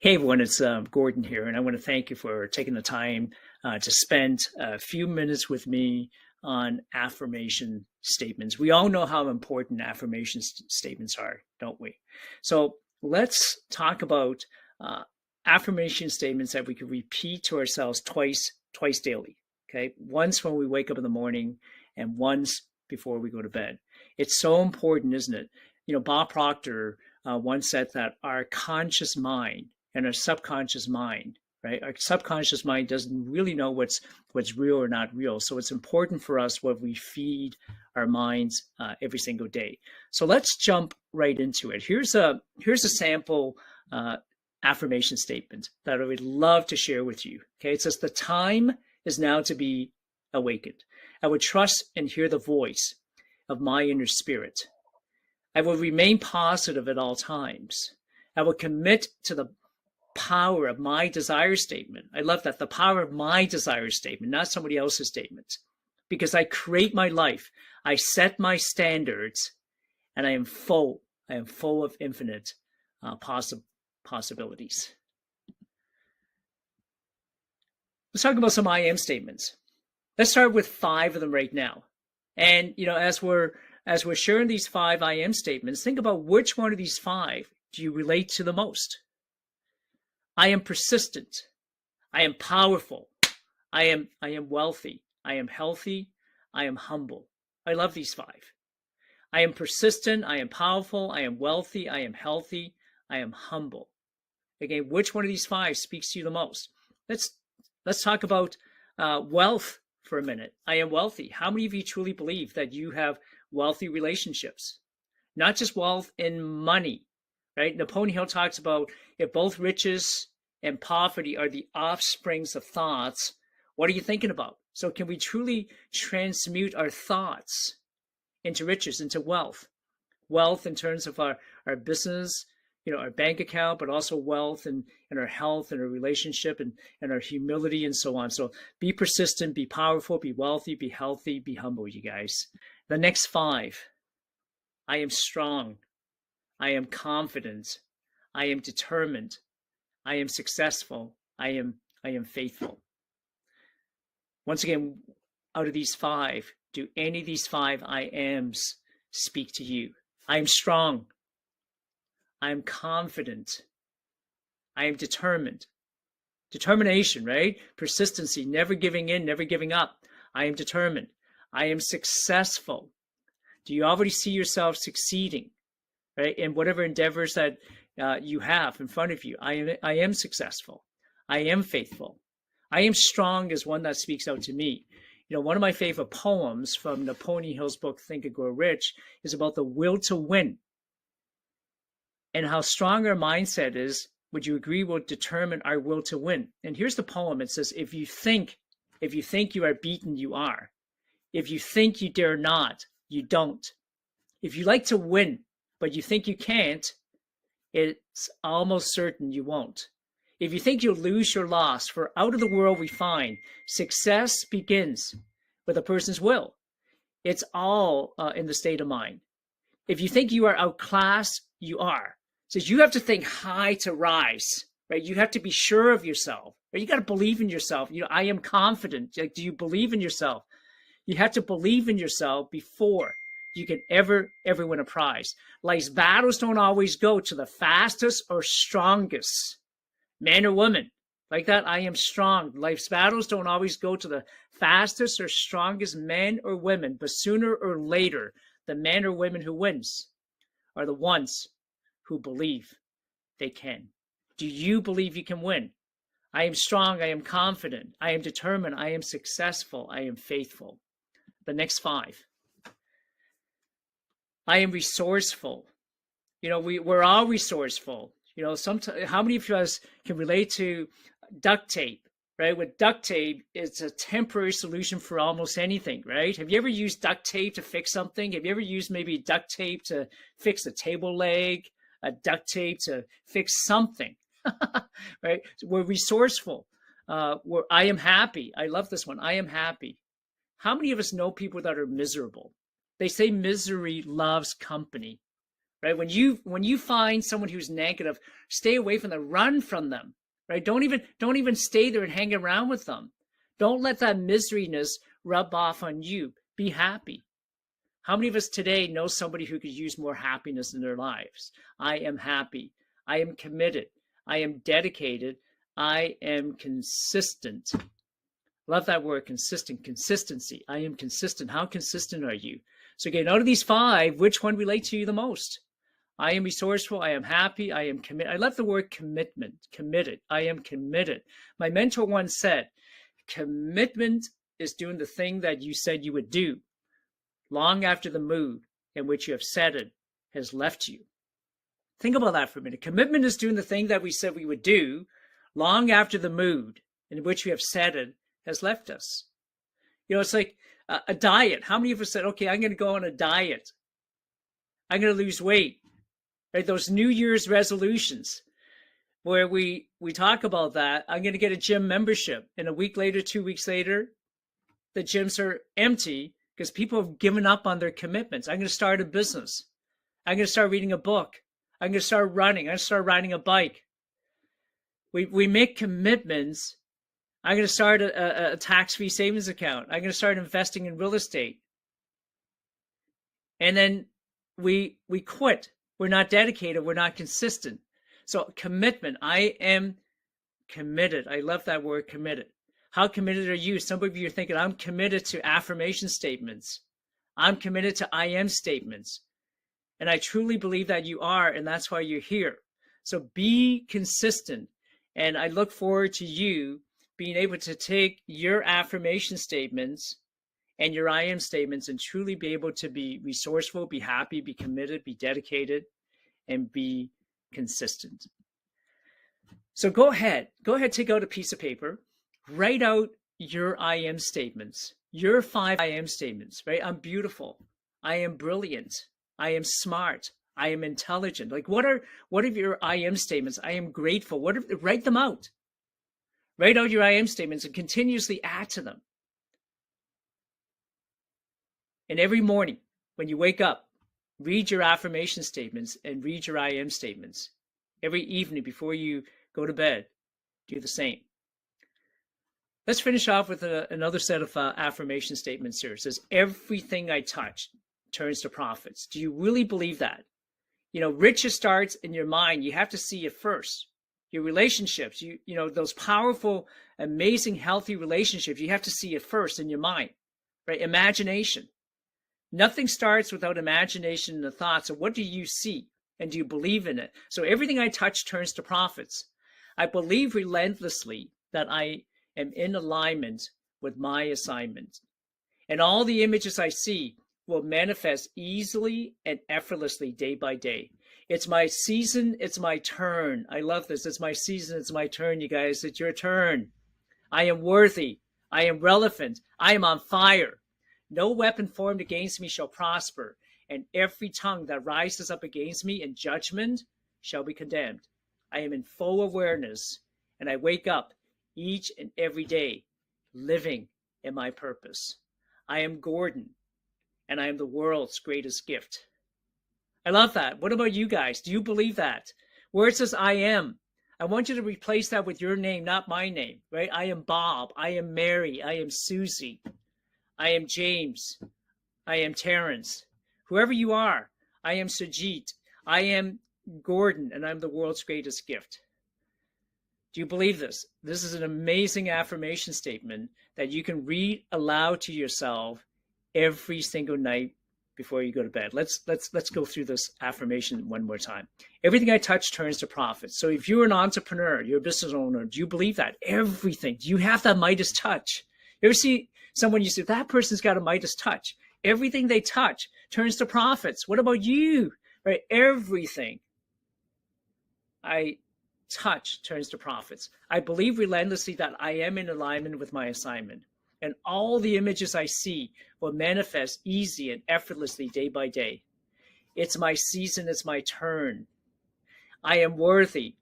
Hey everyone, it's Gordon here, and I want to thank you for taking the time to spend a few minutes with me on affirmation statements. We all know how important affirmation statements are, don't we? So let's talk about affirmation statements that we can repeat to ourselves twice daily. Okay, once when we wake up in the morning, and once before we go to bed. It's so important, isn't it? You know, Bob Proctor once said that our conscious mind and our subconscious mind, right? Our subconscious mind doesn't really know what's real or not real. So it's important for us what we feed our minds every single day. So let's jump right into it. Here's a sample affirmation statement that I would love to share with you. Okay, it says, "The time is now to be awakened. I would trust and hear the voice of my inner spirit. I will remain positive at all times. I will commit to the power of my desire statement." I love that, the power of my desire statement, not somebody else's statement. Because I create my life, I set my standards, and I am full of infinite possibilities. Let's talk about some I am statements. Let's start with 5 of them right now. And you know, as we're sharing these 5 I am statements, think about which one of these 5 do you relate to the most. I am persistent. I am powerful. I am wealthy. I am healthy. I am humble. I love these 5. I am persistent. I am powerful. I am wealthy. I am healthy. I am humble. Again, which one of these 5 speaks to you the most? Let's talk about wealth for a minute. I am wealthy. How many of you truly believe that you have wealthy relationships? Not just wealth in money, right? Napoleon Hill talks about, if both riches and poverty are the offsprings of thoughts, what are you thinking about? So can we truly transmute our thoughts into riches, into wealth? Wealth in terms of our business, you know, our bank account, but also wealth in our health and our relationship and our humility and so on. So be persistent, be powerful, be wealthy, be healthy, be humble, you guys. The next 5, I am strong. I am confident. I am determined. I am successful. I am faithful. Once again, out of these 5, do any of these 5 I ams speak to you? I am strong. I am confident. I am determined. Determination, right? Persistency, never giving in, never giving up. I am determined. I am successful. Do you already see yourself succeeding, right? In whatever endeavors that you have in front of you. I am successful. I am faithful. I am strong is one that speaks out to me. You know, one of my favorite poems from Napoleon Hill's book, Think and Grow Rich, is about the will to win. And how strong our mindset is, would you agree, will determine our will to win. And here's the poem. It says, if you think you are beaten, you are. If you think you dare not, you don't. If you like to win, but you think you can't, it's almost certain you won't. If you think you'll lose, you're lost. For out of the world we find success begins with a person's will. It's all in the state of mind. If you think you are outclassed, you are. It says you have to think high to rise, right? You have to be sure of yourself. Right? You got to believe in yourself. You know, I am confident. Like, do you believe in yourself? You have to believe in yourself before you can ever win a prize. Life's battles don't always go to the fastest or strongest man or woman. Like that, I am strong. Life's battles don't always go to the fastest or strongest men or women, but sooner or later, the men or women who wins are the ones who believe they can. Do you believe you can win? I am strong. I am confident. I am determined. I am successful. I am faithful. The next 5. I am resourceful. You know, we're all resourceful. You know, sometimes, how many of us can relate to duct tape, right? With duct tape, it's a temporary solution for almost anything, right? Have you ever used duct tape to fix something? Have you ever used maybe duct tape to fix a table leg, a duct tape to fix something, right? We're resourceful. I am happy. I love this one. I am happy. How many of us know people that are miserable? They say misery loves company, right? When you find someone who's negative, stay away from them, run from them, right? Don't even stay there and hang around with them. Don't let that miseryness rub off on you. Be happy. How many of us today know somebody who could use more happiness in their lives? I am happy. I am committed. I am dedicated. I am consistent. Love that word, consistent, consistency. I am consistent. How consistent are you? So again, out of these 5, which one relates to you the most? I am resourceful. I am happy. I am committed. I love the word commitment, committed. I am committed. My mentor once said, commitment is doing the thing that you said you would do long after the mood in which you have set it has left you. Think about that for a minute. Commitment is doing the thing that we said we would do long after the mood in which we have set it has left us. You know, it's like a diet. How many of us said, okay, I'm going to go on a diet. I'm going to lose weight. Right? Those New Year's resolutions where we talk about that. I'm going to get a gym membership. And a week later, 2 weeks later, the gyms are empty because people have given up on their commitments. I'm going to start a business. I'm going to start reading a book. I'm going to start running. I'm going to start riding a bike. We make commitments. I'm going to start a tax-free savings account. I'm going to start investing in real estate. And then we quit. We're not dedicated. We're not consistent. So commitment. I am committed. I love that word, committed. How committed are you? Some of you are thinking, I'm committed to affirmation statements. I'm committed to I am statements. And I truly believe that you are, and that's why you're here. So be consistent. And I look forward to you being able to take your affirmation statements and your I am statements and truly be able to be resourceful, be happy, be committed, be dedicated, and be consistent. So go ahead, take out a piece of paper, write out your I am statements, your 5 I am statements, right? I'm beautiful. I am brilliant. I am smart. I am intelligent. Like what are your I am statements? I am grateful. Write them out. Write out your I am statements and continuously add to them. And every morning when you wake up, read your affirmation statements and read your I am statements. Every evening before you go to bed, do the same. Let's finish off with another set of affirmation statements here. It says, everything I touch turns to profits. Do you really believe that? You know, riches starts in your mind. You have to see it first. Your relationships, you know, those powerful, amazing, healthy relationships, you have to see it first in your mind, right? Imagination. Nothing starts without imagination and the thoughts of what do you see and do you believe in it? So everything I touch turns to profits. I believe relentlessly that I am in alignment with my assignment. And all the images I see will manifest easily and effortlessly day by day. It's my season. It's my turn. I love this. It's my season. It's my turn, you guys. It's your turn. I am worthy. I am relevant. I am on fire. No weapon formed against me shall prosper, and every tongue that rises up against me in judgment shall be condemned. I am in full awareness, and I wake up each and every day living in my purpose. I am Gordon, and I am the world's greatest gift. I love that. What about you guys? Do you believe that? Where it says I am, I want you to replace that with your name, not my name, right? I am Bob. I am Mary. I am Susie. I am James. I am Terrence. Whoever you are, I am Sajit. I am Gordon, and I'm the world's greatest gift. Do you believe this? This is an amazing affirmation statement that you can read aloud to yourself every single night before you go to bed. Let's go through this affirmation one more time. Everything I touch turns to profit. So if you're an entrepreneur, you're a business owner, do you believe that? Everything. Do you have that Midas touch? You ever see someone, you say, that person's got a Midas touch. Everything they touch turns to profits. What about you? Right? Everything I touch turns to profits. I believe relentlessly that I am in alignment with my assignment. And all the images I see will manifest easy and effortlessly day by day. It's my season. It's my turn. I am worthy.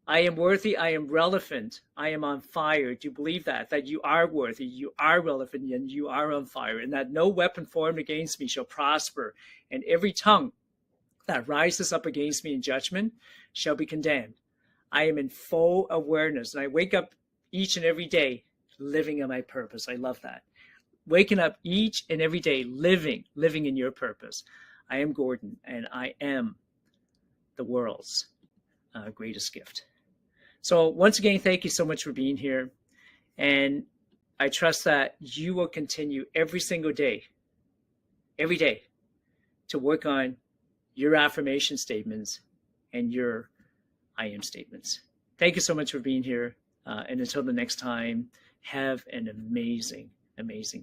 I am worthy. I am relevant. I am on fire. Do you believe that? That you are worthy, you are relevant, and you are on fire, and that no weapon formed against me shall prosper, and every tongue that rises up against me in judgment shall be condemned. I am in full awareness, and I wake up each and every day living in my purpose. I love that. Waking up each and every day living in your purpose. I am Gordon, and I am the world's greatest gift. So once again, thank you so much for being here. And I trust that you will continue every single day, every day, to work on your affirmation statements and your I am statements. Thank you so much for being here. And until the next time, have an amazing, amazing